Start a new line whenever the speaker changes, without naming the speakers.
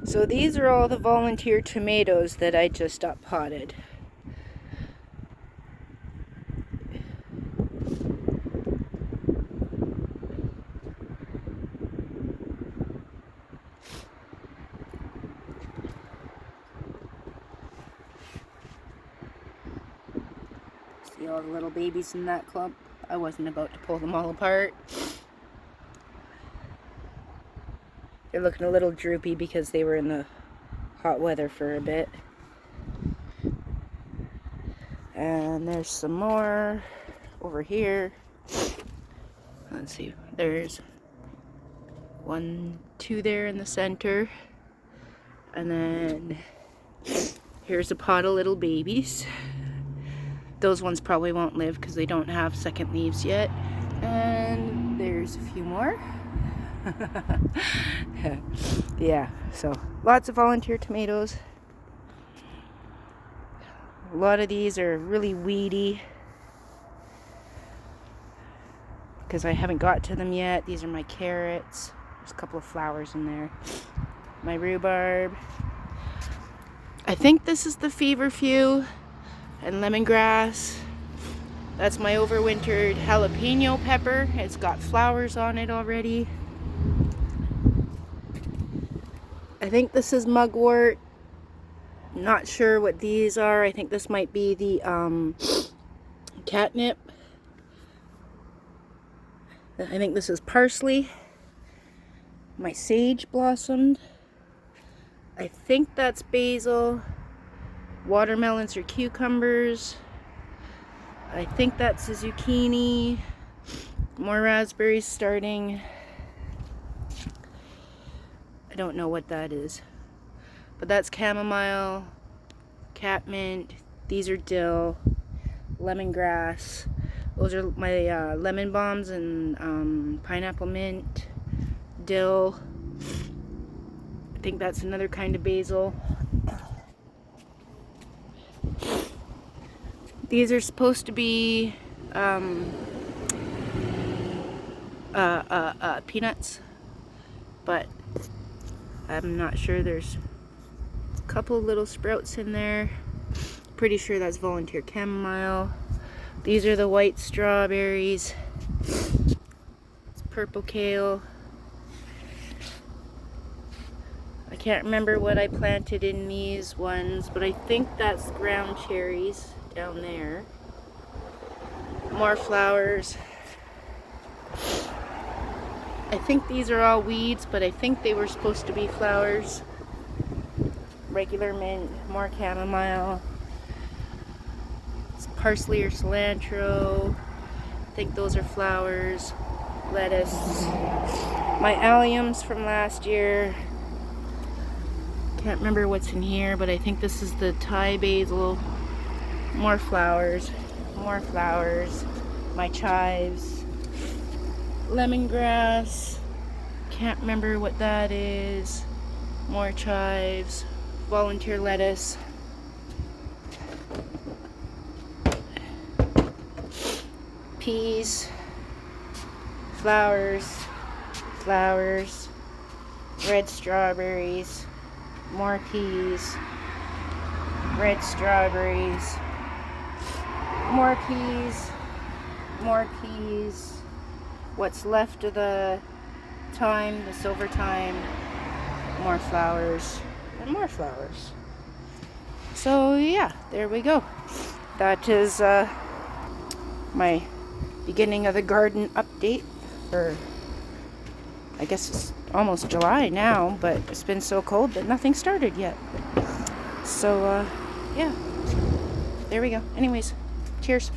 So these are all the volunteer tomatoes that I just up potted. See all the little babies in that clump? I wasn't about to pull them all apart. They're looking a little droopy because they were in the hot weather for a bit. And there's some more over here. Let's see, there's 1, 2 there in the center. And then here's a pot of little babies. Those ones probably won't live because they don't have second leaves yet. And there's a few more. Yeah, so lots of volunteer tomatoes. A lot of these are really weedy because I haven't got to them yet. These are my carrots. There's a couple of flowers in there. My rhubarb. I think this is the feverfew and lemongrass. That's my overwintered jalapeno pepper. It's got flowers on it already. I think this is mugwort. Not sure what these are. I think this might be the catnip. I think this is parsley. My sage blossomed. I think that's basil. Watermelons or cucumbers. I think that's a zucchini. More raspberries starting. I don't know what that is. But that's chamomile, catmint. These are dill, lemongrass. Those are my lemon balms and pineapple mint, dill. I think that's another kind of basil. These are supposed to be peanuts, but I'm not sure. There's a couple little sprouts in there. Pretty sure that's volunteer chamomile. These are the white strawberries. It's purple kale. I can't remember what I planted in these ones, but I think that's ground cherries down there. More flowers. I think these are all weeds, but I think they were supposed to be flowers. Regular mint, more chamomile. It's parsley or cilantro. I think those are flowers. Lettuce. My alliums from last year. Can't remember what's in here, but I think this is the Thai basil. More flowers. More flowers. My chives. Lemongrass. Can't remember what that is. More chives. Volunteer lettuce. Peas. Flowers. Flowers. Red strawberries. More peas. Red strawberries. More peas. More peas. What's left of the thyme, the silver thyme. More flowers. And more flowers. So yeah, there we go. That is my beginning of the garden update for, I guess it's almost July now, but it's been so cold that nothing started yet. So yeah, there we go. Anyways, cheers.